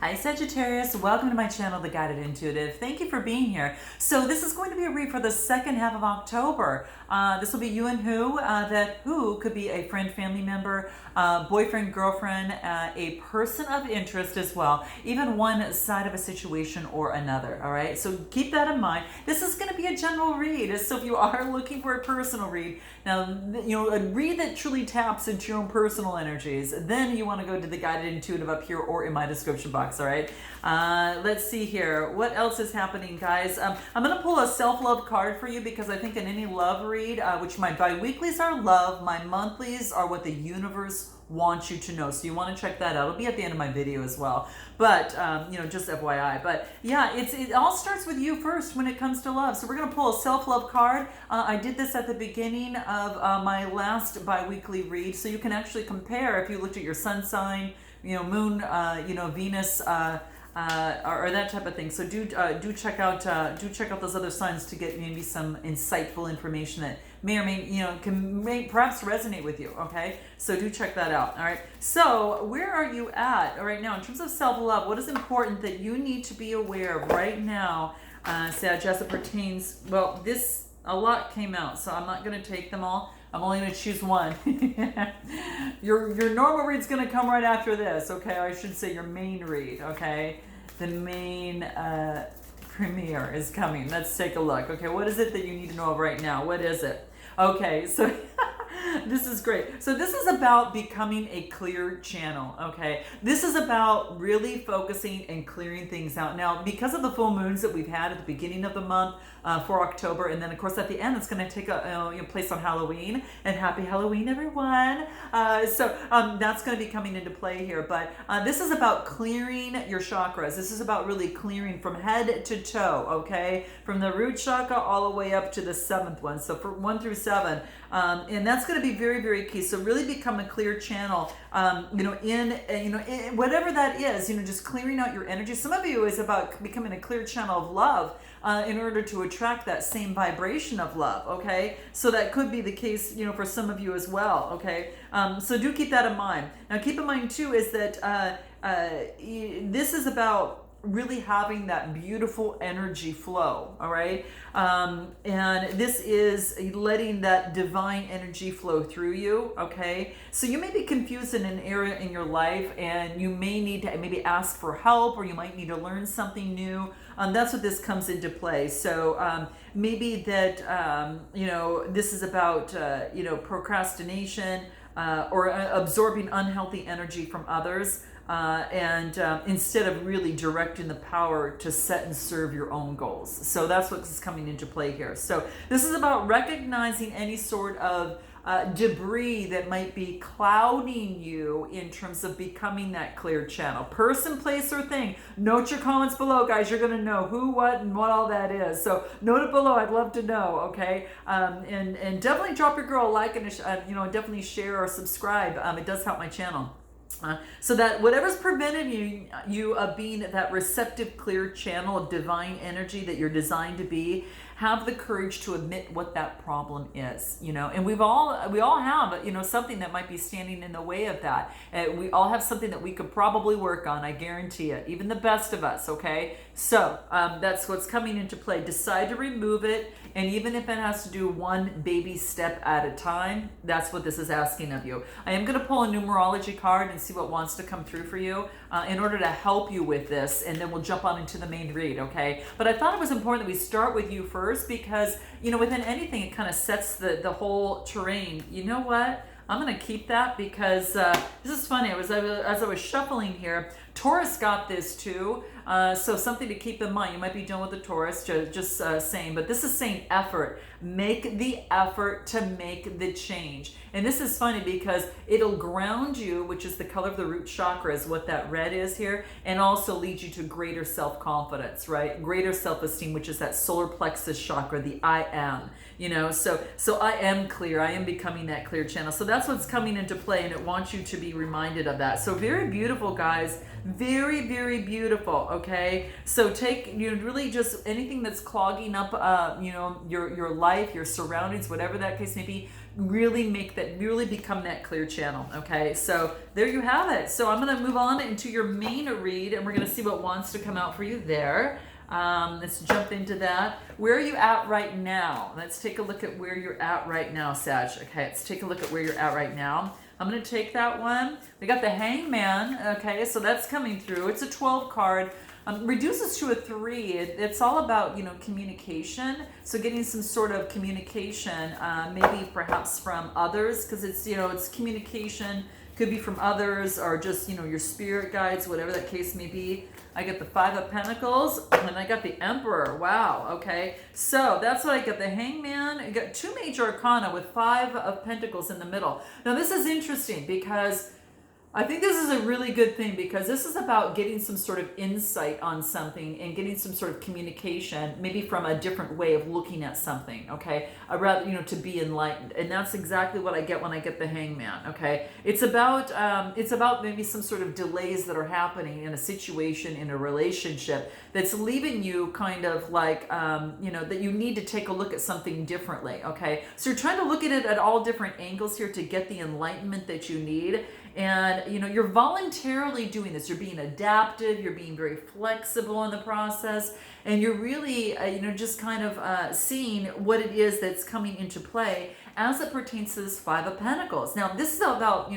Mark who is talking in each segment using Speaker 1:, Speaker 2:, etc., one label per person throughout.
Speaker 1: Hi Sagittarius, welcome to my channel, The Guided Intuitive. Thank you for being here. So this is going to be a read for the second half of October. This will be you and who. That who could be a friend, family member, boyfriend, girlfriend, a person of interest as well, even one side of a situation or another, all right? So keep that in mind. This is going to be a general read, so if you are looking for a personal read, now, a read that truly taps into your own personal energies, then you want to go to The Guided Intuitive up here or in my description box, all right? Let's see here. What else is happening, guys? I'm going to pull a self-love card for you because I think in any love read, which my bi-weeklies are love, my monthlies are what the universe wants you to know. So you want to check that out. It'll be at the end of my video as well. But, just FYI. But yeah, it all starts with you first when it comes to love. So we're going to pull a self-love card. I did this at the beginning of my last bi-weekly read. So you can actually compare if you looked at your sun sign, moon, Venus, or that type of thing. So do check out those other signs to get maybe some insightful information that may or may perhaps resonate with you. Okay, so do check that out. All right. So where are you at right now in terms of self-love? What is important that you need to be aware of right now, Sag, as it pertains? Well, a lot came out, so I'm not going to take them all. I'm only going to choose one. Your normal read's going to come right after this, okay? Or I should say your main read, okay? The main premiere is coming. Let's take a look. Okay, what is it that you need to know of right now? What is it? Okay, so this is great. So this is about becoming a clear channel, okay? This is about really focusing and clearing things out. Now, because of the full moons that we've had at the beginning of the month for October, and then of course at the end, it's going to take a place on Halloween, and happy Halloween, everyone. So that's going to be coming into play here, but this is about clearing your chakras. This is about really clearing from head to toe, okay? From the root chakra all the way up to the seventh one. So for 1 through 7, and that's going to be very, very key. So really become a clear channel, in whatever that is, just clearing out your energy. Some of you is about becoming a clear channel of love in order to attract that same vibration of love, okay? So that could be the case, for some of you as well, okay? So do keep that in mind. Now keep in mind too is that this is about really having that beautiful energy flow, all right? And this is letting that divine energy flow through you, okay? So you may be confused in an area in your life, and you may need to maybe ask for help, or you might need to learn something new. That's what this comes into play. So maybe that, this is about, procrastination or absorbing unhealthy energy from others. Instead of really directing the power to set and serve your own goals. So that's what's coming into play here. So this is about recognizing any sort of debris that might be clouding you in terms of becoming that clear channel. Person, place, or thing. Note your comments below, guys. You're going to know who, what, and what all that is. So note it below. I'd love to know, okay? And definitely drop your girl a like and, definitely share or subscribe. It does help my channel. So that whatever's preventing you of being that receptive, clear channel of divine energy that you're designed to be, have the courage to admit what that problem is, and we all have, something that might be standing in the way of that. We all have something that we could probably work on. I guarantee it, even the best of us. Okay. So that's what's coming into play. Decide to remove it. And even if it has to do one baby step at a time, that's what this is asking of you. I am going to pull a numerology card and see what wants to come through for you in order to help you with this. And then we'll jump on into the main read, okay? But I thought it was important that we start with you first because, within anything, it kind of sets the whole terrain. You know what? I'm going to keep that because this is funny. As I was shuffling here, Taurus got this too. So something to keep in mind. You might be dealing with the Taurus, just saying, but this is saying effort. Make the effort to make the change. And this is funny because it'll ground you, which is the color of the root chakra is what that red is here, and also leads you to greater self-confidence, right? Greater self-esteem, which is that solar plexus chakra, the I am, so I am clear. I am becoming that clear channel. So that's what's coming into play, and it wants you to be reminded of that. So very beautiful, guys. Very, very beautiful. Okay. So take, really just anything that's clogging up, your life, your surroundings, whatever that case may be, really become that clear channel. Okay, so there you have it. So I'm going to move on into your main read, and we're going to see what wants to come out for you there. Let's jump into that. Where are you at right now? Let's take a look at where you're at right now, Sag. Okay, let's take a look at where you're at right now. I'm going to take that one. We got the Hangman. Okay, so that's coming through. It's a 12 card. Reduces to a 3. It's all about, communication. So getting some sort of communication, maybe perhaps from others, because it's communication. Could be from others or just, your spirit guides, whatever that case may be. I get the 5 of Pentacles and I got the Emperor. Wow. Okay. So that's what I get. The Hangman. I got 2 major arcana with 5 of Pentacles in the middle. Now this is interesting because I think this is a really good thing, because this is about getting some sort of insight on something and getting some sort of communication, maybe from a different way of looking at something. Okay, I rather to be enlightened, and that's exactly what I get when I get the Hangman. Okay, it's about maybe some sort of delays that are happening in a situation, in a relationship, that's leaving you kind of like that you need to take a look at something differently. Okay, so you're trying to look at it at all different angles here to get the enlightenment that you need. And you're voluntarily doing this. You're being adaptive. You're being very flexible in the process, and you're really just kind of seeing what it is that's coming into play as it pertains to this 5 of Pentacles. Now this is about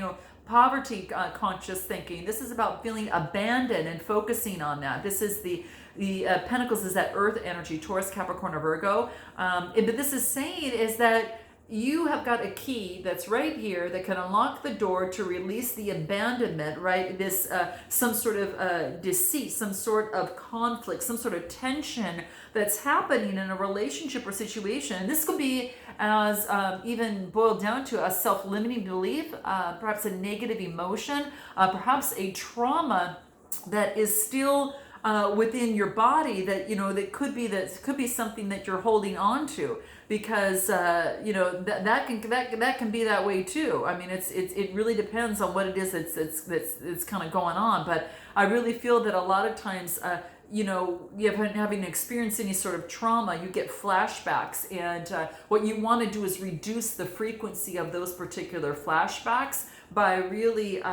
Speaker 1: poverty conscious thinking. This is about feeling abandoned and focusing on that. This is the Pentacles is that earth energy, Taurus, Capricorn, or Virgo. But this is saying is that you have got a key that's right here that can unlock the door to release the abandonment, right? This some sort of deceit, some sort of conflict, some sort of tension that's happening in a relationship or situation. And this could be as even boiled down to a self-limiting belief, perhaps a negative emotion, perhaps a trauma that is still within your body that that could be something that you're holding on to, because that can be that way too. I mean, it really depends on what it is that's kind of going on. But I really feel that a lot of times having experienced any sort of trauma, you get flashbacks, and what you want to do is reduce the frequency of those particular flashbacks by really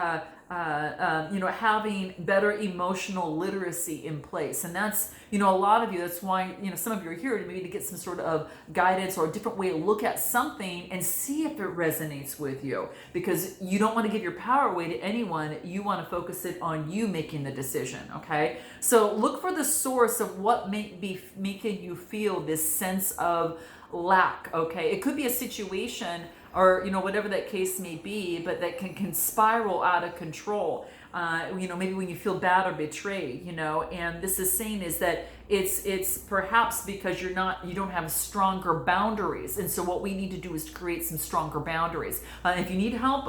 Speaker 1: having better emotional literacy in place. And that's, a lot of you, that's why, some of you are here maybe to get some sort of guidance or a different way to look at something and see if it resonates with you, because you don't want to give your power away to anyone. You want to focus it on you making the decision. Okay. So look for the source of what may be making you feel this sense of lack. Okay. It could be a situation or whatever that case may be, but that can spiral out of control. Maybe when you feel bad or betrayed, and this is saying is that it's perhaps because you don't have stronger boundaries. And so what we need to do is to create some stronger boundaries. If you need help,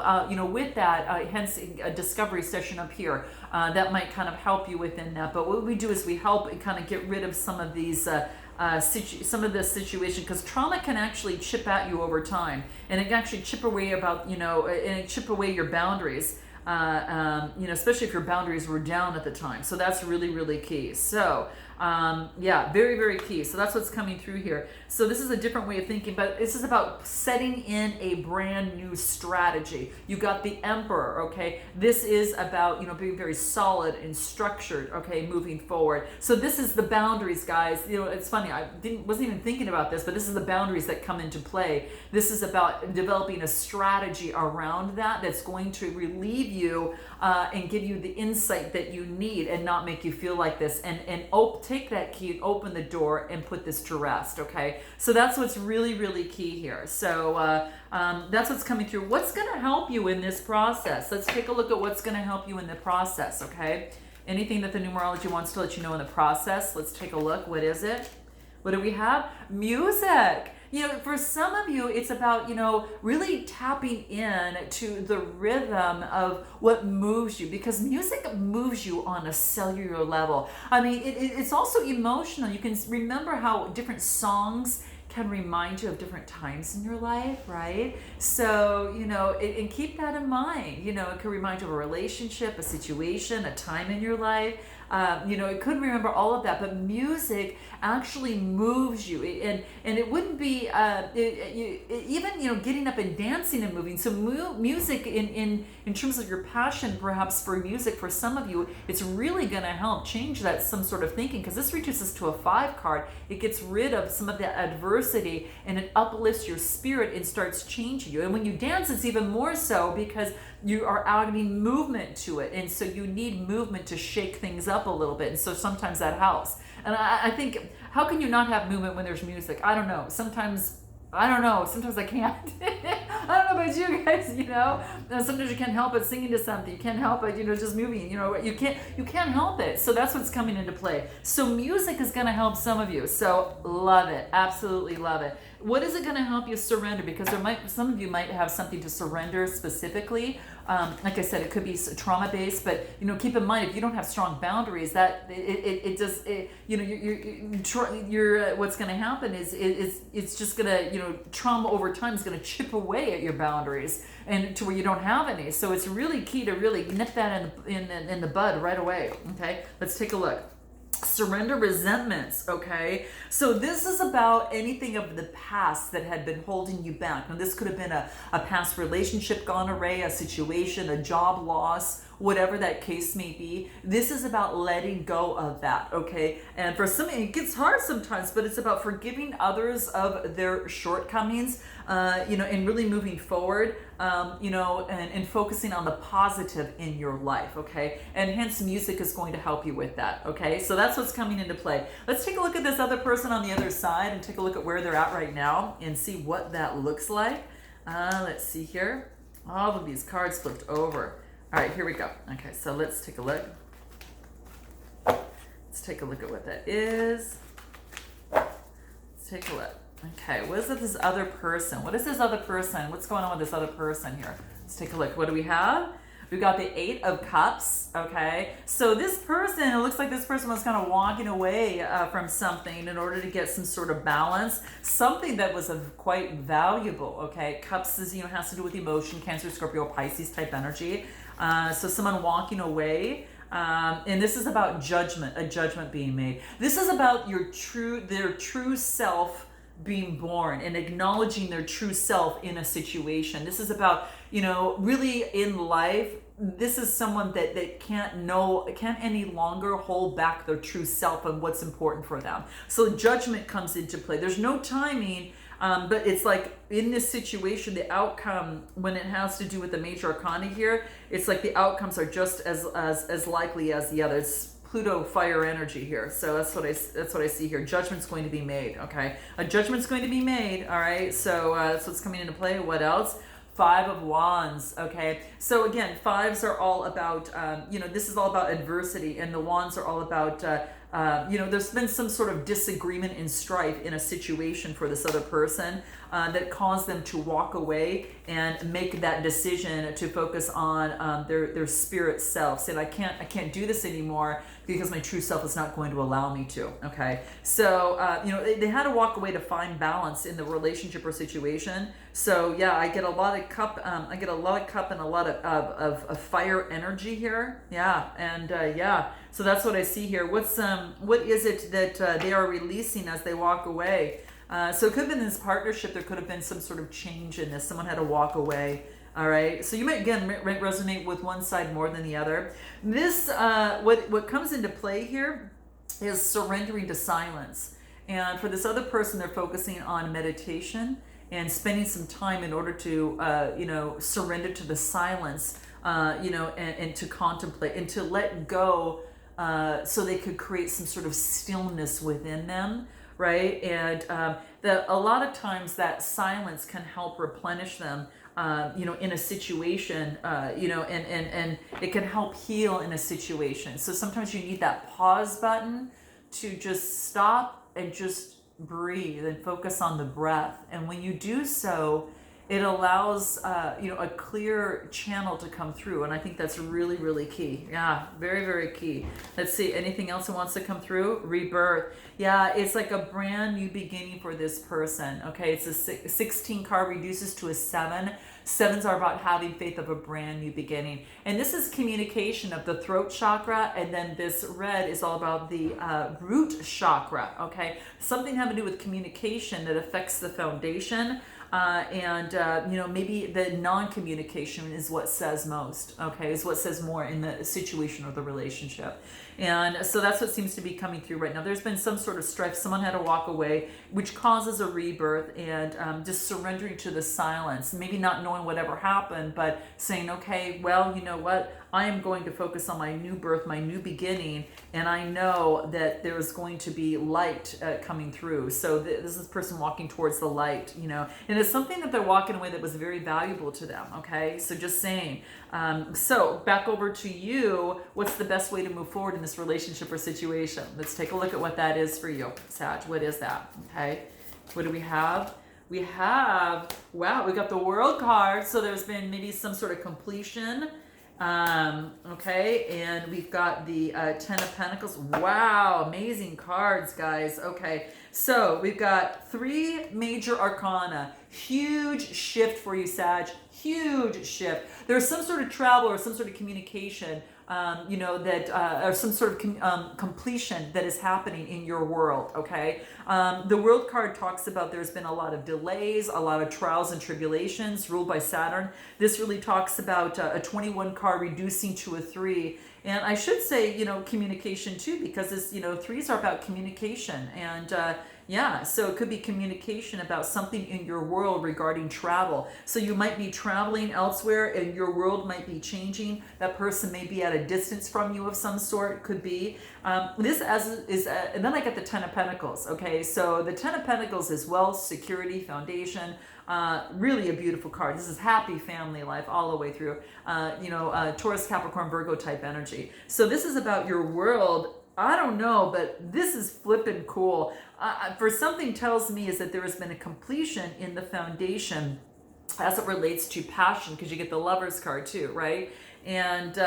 Speaker 1: with that, hence a discovery session up here, that might kind of help you within that. But what we do is we help and kind of get rid of some of these some of this situation, because trauma can actually chip at you over time, and it can actually chip away chip away your boundaries, especially if your boundaries were down at the time. So that's really, really key. So very, very key. So that's what's coming through here. So this is a different way of thinking, but this is about setting in a brand new strategy. You got the Emperor. Okay, this is about being very solid and structured. Okay, moving forward. So this is the boundaries, guys. It's funny, wasn't even thinking about this, but this is the boundaries that come into play. This is about developing a strategy around that's going to relieve you and give you the insight that you need, and not make you feel like this, and take that key and open the door and put this to rest. Okay, so that's what's really, really key here. So that's what's coming through. What's going to help you in this process? Let's take a look at what's going to help you in the process. Okay, anything that the numerology wants to let you know in the process. Let's take a look. What is it? What do we have? Music. For some of you, it's about, really tapping in to the rhythm of what moves you, because music moves you on a cellular level. I mean, it's also emotional. You can remember how different songs can remind you of different times in your life, right? So, and keep that in mind. It can remind you of a relationship, a situation, a time in your life. It could remember all of that, but music actually moves you, and it wouldn't be even getting up and dancing and moving. So music in terms of your passion, perhaps for music, for some of you, it's really going to help change that some sort of thinking, because this reduces to a 5 card. It gets rid of some of that adversity and it uplifts your spirit and starts changing you. And when you dance, it's even more so because you are adding movement to it, and so you need movement to shake things up a little bit, and so sometimes that helps. And I think, how can you not have movement when there's music? I don't know. Sometimes I can't. I don't know about you guys, sometimes you can't help it singing to something. You can't help it, just moving, you can't help it. So that's what's coming into play. So music is going to help some of you. So love it. Absolutely love it. What is it going to help you surrender? Because some of you might have something to surrender specifically. Like I said, it could be trauma based, but keep in mind, if you don't have strong boundaries, that what's going to happen is it's just going to trauma over time is going to chip away at your boundaries and to where you don't have any. So it's really key to really nip that in the bud right away. Okay, let's take a look. Surrender resentments, okay? So this is about anything of the past that had been holding you back. Now this could have been a past relationship gone awry, a situation, a job loss, whatever that case may be. This is about letting go of that, okay? And for some, it gets hard sometimes, but it's about forgiving others of their shortcomings, and really moving forward, and focusing on the positive in your life, okay? And hence music is going to help you with that, okay? So that's what's coming into play. Let's take a look at this other person on the other side and take a look at where they're at right now and see what that looks like. Let's see here. All of these cards flipped over. All right, here we go. Okay, so let's take a look. Let's take a look at what that is. Let's take a look. Okay, what is this other person? What is this other person? What's going on with this other person here? Let's take a look. What do we have? We've got the 8 of Cups, okay? So this person, it looks like this person was kind of walking away from something in order to get some sort of balance, something that was quite valuable, okay? Cups is, has to do with emotion, Cancer, Scorpio, Pisces type energy. So someone walking away, and this is about judgment, a judgment being made. This is about their true self being born and acknowledging their true self in a situation. This is about, really in life, this is someone that can't any longer hold back their true self and what's important for them. So judgment comes into play. There's no timing, but it's like in this situation, the outcome, when it has to do with the major arcana here, it's like the outcomes are just as likely as the others. Pluto fire energy here. So that's what I see here. Judgment's going to be made, okay? A judgment's going to be made, all right? So that's what's coming into play. What else? 5 of Wands, okay? So again, 5s are all about, this is all about adversity, and the Wands are all about, there's been some sort of disagreement and strife in a situation for this other person that caused them to walk away and make that decision to focus on their spirit self, saying, I can't do this anymore because my true self is not going to allow me to, okay? So, they had to walk away to find balance in the relationship or situation. So yeah, I get a lot of cup, and a lot of fire energy here. Yeah, and so that's what I see here. What is it that they are releasing as they walk away? So it could have been this partnership. There could have been some sort of change in this. Someone had to walk away. All right. So you might, again, resonate with one side more than the other. This, what comes into play here is surrendering to silence. And for this other person, they're focusing on meditation and spending some time in order to, surrender to the silence, and to contemplate and to let go, so they could create some sort of stillness within them. Right. And a lot of times that silence can help replenish them, in a situation, and it can help heal in a situation. So sometimes you need that pause button to just stop and just breathe and focus on the breath. And when you do so, it allows a clear channel to come through, and I think that's really, really key. Yeah, very, very key. Let's see, anything else that wants to come through? Rebirth. Yeah, it's like a brand new beginning for this person. Okay, it's a 16 card, reduces to a 7. Sevens are about having faith of a brand new beginning. And this is communication of the throat chakra. And then this red is all about the root chakra. Okay. Something having to do with communication that affects the foundation. Maybe the non-communication is what says most, okay, is what says more in the situation or the relationship. And so that's what seems to be coming through right now. There's been some sort of strife. Someone had to walk away, which causes a rebirth, and just surrendering to the silence, maybe not knowing whatever happened, but saying, okay, well, you know what? I am going to focus on my new birth, my new beginning, and I know that there is going to be light coming through. So this is person walking towards the light, and it's something that they're walking away that was very valuable to them, okay? So just saying. So back over to you. What's the best way to move forward in this relationship or situation? Let's take a look at what that is for you, Sag. What is that, okay? What do we have? We have, wow, we got the World card. So there's been maybe some sort of completion. Okay, and we've got the 10 of Pentacles. Wow, amazing cards, guys. Okay, so we've got 3 major arcana. Huge shift for you, Sag. Huge shift. There's some sort of travel or some sort of communication, or some sort of completion that is happening in your world, okay? The World card talks about there's been a lot of delays, a lot of trials and tribulations ruled by Saturn. This really talks about a 21 card reducing to a 3. And I should say, communication too, because this, 3s are about communication. And so it could be communication about something in your world regarding travel. So you might be traveling elsewhere and your world might be changing. That person may be at a distance from you of some sort, could be. And then I get the 10 of Pentacles, okay? So the 10 of Pentacles is wealth, security, foundation. Really a beautiful card. This is happy family life all the way through. Taurus, Capricorn, Virgo type energy. So this is about your world. I don't know, but this is flippin' cool. For something tells me is that there has been a completion in the foundation as it relates to passion, because you get the Lovers card too, right? And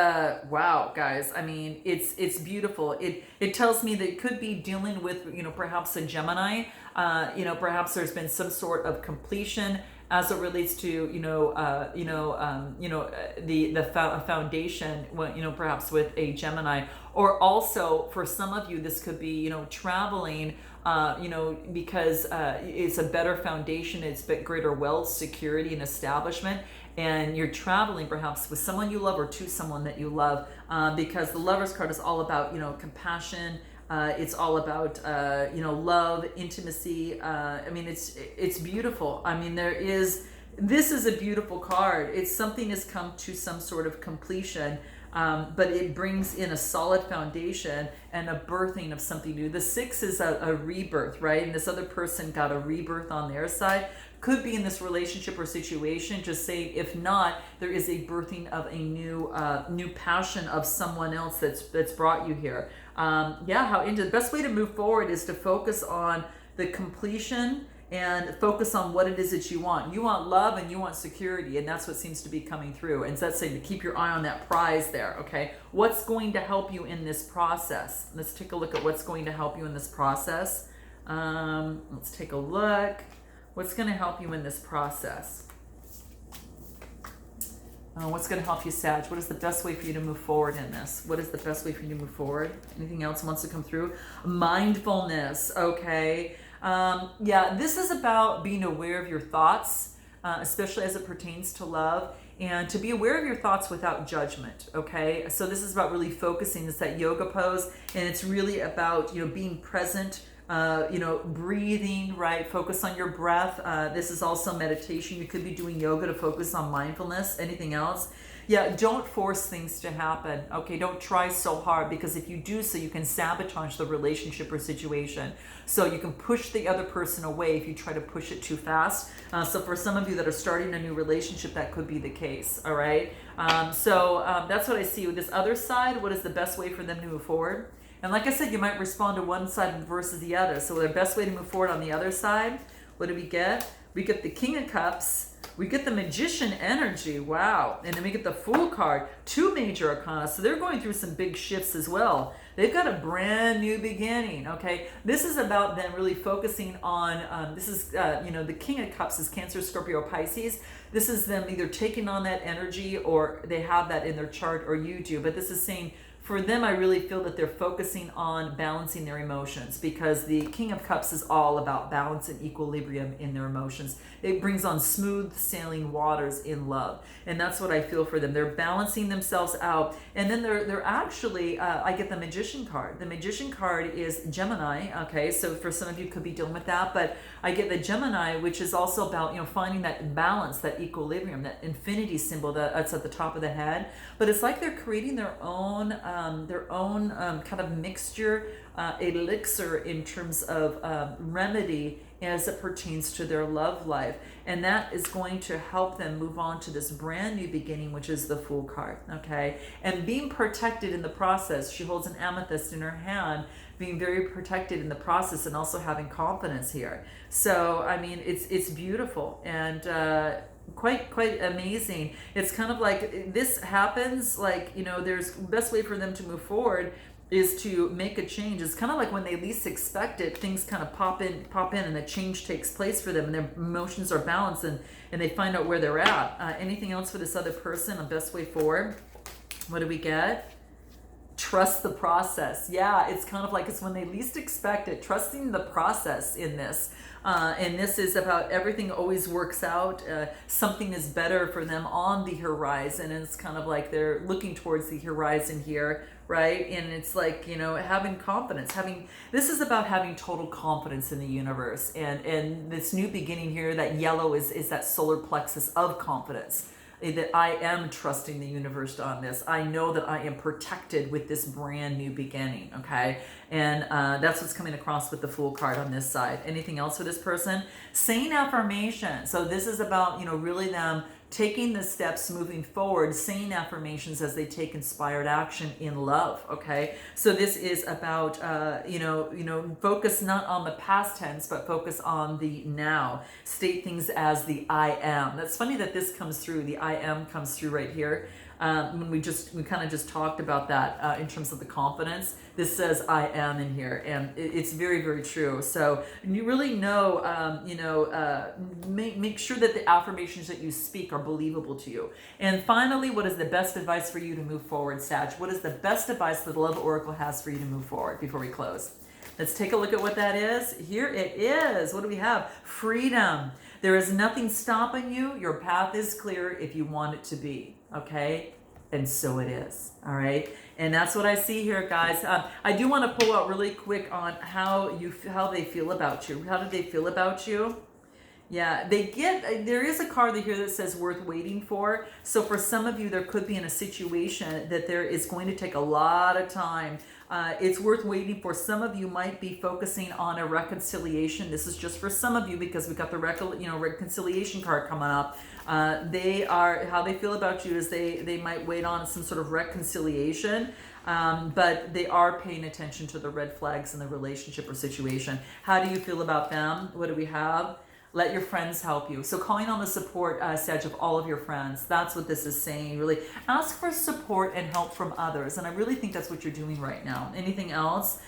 Speaker 1: wow, guys, I mean, it's beautiful. It tells me that it could be dealing with, perhaps a Gemini. Perhaps there's been some sort of completion as it relates to the foundation, perhaps with a Gemini, or also for some of you this could be traveling, because it's a better foundation, it's greater wealth, security, and establishment. And you're traveling perhaps with someone you love or to someone that you love, because the Lovers card is all about compassion. It's all about love, intimacy. It's beautiful. I mean, this is a beautiful card. It's something has come to some sort of completion, but it brings in a solid foundation and a birthing of something new. The 6 is a rebirth, right? And this other person got a rebirth on their side. Could be in this relationship or situation. Just saying, if not, there is a birthing of a new passion of someone else that's brought you here. The best way to move forward is to focus on the completion and focus on what it is that you want. You want love and you want security, and that's what seems to be coming through. And so that's saying to keep your eye on that prize there, okay? What's going to help you in this process? Let's take a look at what's going to help you in this process. Let's take a look. What's going to help you in this process? What's going to help you, Sag? What is the best way for you to move forward in this? What is the best way for you to move forward? Anything else wants to come through? Mindfulness, okay. This is about being aware of your thoughts, especially as it pertains to love, and to be aware of your thoughts without judgment, okay? So this is about really focusing. It's that yoga pose, and it's really about, being present, breathing, right? Focus on your breath. This is also meditation. You could be doing yoga to focus on mindfulness. Anything else? Don't force things to happen. Okay, don't try so hard, because if you do so, you can sabotage the relationship or situation. So you can push the other person away if you try to push it too fast. So for some of you that are starting a new relationship, that could be the case. All right. That's what I see with this other side. What is the best way for them to move forward? And like I said, you might respond to one side versus the other. So the best way to move forward on the other side, what do we get? We get the King of Cups. we get the Magician energy, wow. And then we get the Fool card, 2 major arcana. So they're going through some big shifts as well. They've got a brand new beginning, okay? This is about them really focusing on, this is, the King of Cups is Cancer, Scorpio, Pisces. This is them either taking on that energy or they have that in their chart or you do. But this is saying, for them, I really feel that they're focusing on balancing their emotions, because the King of Cups is all about balance and equilibrium in their emotions. It brings on smooth sailing waters in love. And that's what I feel for them. They're balancing themselves out. And then they're actually, I get the Magician card. The Magician card is Gemini, okay? So for some of you could be dealing with that, but I get the Gemini, which is also about, finding that balance, that equilibrium, that infinity symbol that's at the top of the head. But it's like they're creating their own kind of mixture, elixir in terms of remedy as it pertains to their love life. And that is going to help them move on to this brand new beginning, which is the Fool card, okay? And being protected in the process. She holds an amethyst in her hand, being very protected in the process, and also having confidence here. So, I mean, it's beautiful and quite amazing. It's kind of like this happens, like, there's best way for them to move forward is to make a change. It's kind of like when they least expect it, things kind of pop in and a change takes place for them and their emotions are balanced and they find out where they're at. Anything else for this other person, a best way forward? What do we get? Trust the process. Yeah, it's kind of like it's when they least expect it, trusting the process in this. And this is about everything always works out. Something is better for them on the horizon. And it's kind of like they're looking towards the horizon here, right? And it's like, having confidence. This is about having total confidence in the universe. And this new beginning here, that yellow is that solar plexus of confidence. That I am trusting the universe on this. I know that I am protected with this brand new beginning, okay? And that's what's coming across with the Fool card on this side. Anything else for this person? Saying affirmation. So this is about, really them taking the steps moving forward, saying affirmations as they take inspired action in love, okay? So this is about, focus not on the past tense, but focus on the now. State things as the I am. That's funny that this comes through, the I am comes through right here. When we kind of just talked about that in terms of the confidence. This says I am in here, and it's very, very true. So you really know, make sure that the affirmations that you speak are believable to you. And finally, what is the best advice for you to move forward, Sag? What is the best advice that the Love Oracle has for you to move forward before we close? Let's take a look at what that is. Here it is. What do we have? Freedom. There is nothing stopping you. Your path is clear if you want it to be. Okay? And so it is. All right? And that's what I see here, guys. I do want to pull out really quick on how they feel about you. How do they feel about you? Yeah, there is a card here that says worth waiting for. So for some of you, there could be in a situation that there is going to take a lot of time. It's worth waiting for. Some of you might be focusing on a reconciliation. This is just for some of you because we got the reconciliation card coming up. How they feel about you is they might wait on some sort of reconciliation. But they are paying attention to the red flags in the relationship or situation. How do you feel about them? What do we have? Let your friends help you. So calling on the support, Sag, of all of your friends. That's what this is saying, really. Ask for support and help from others. And I really think that's what you're doing right now. Anything else?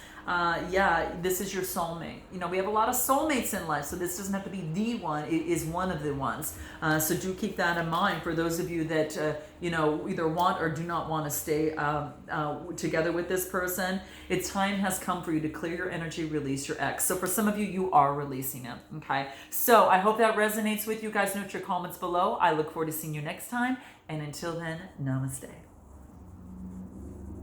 Speaker 1: This is your soulmate. We have a lot of soulmates in life, so this doesn't have to be the one. It is one of the ones. So do keep that in mind for those of you that, either want or do not want to stay together with this person. Time has come for you to clear your energy, release your ex. So for some of you, you are releasing him, okay? So I hope that resonates with you guys. Note your comments below. I look forward to seeing you next time. And until then, namaste.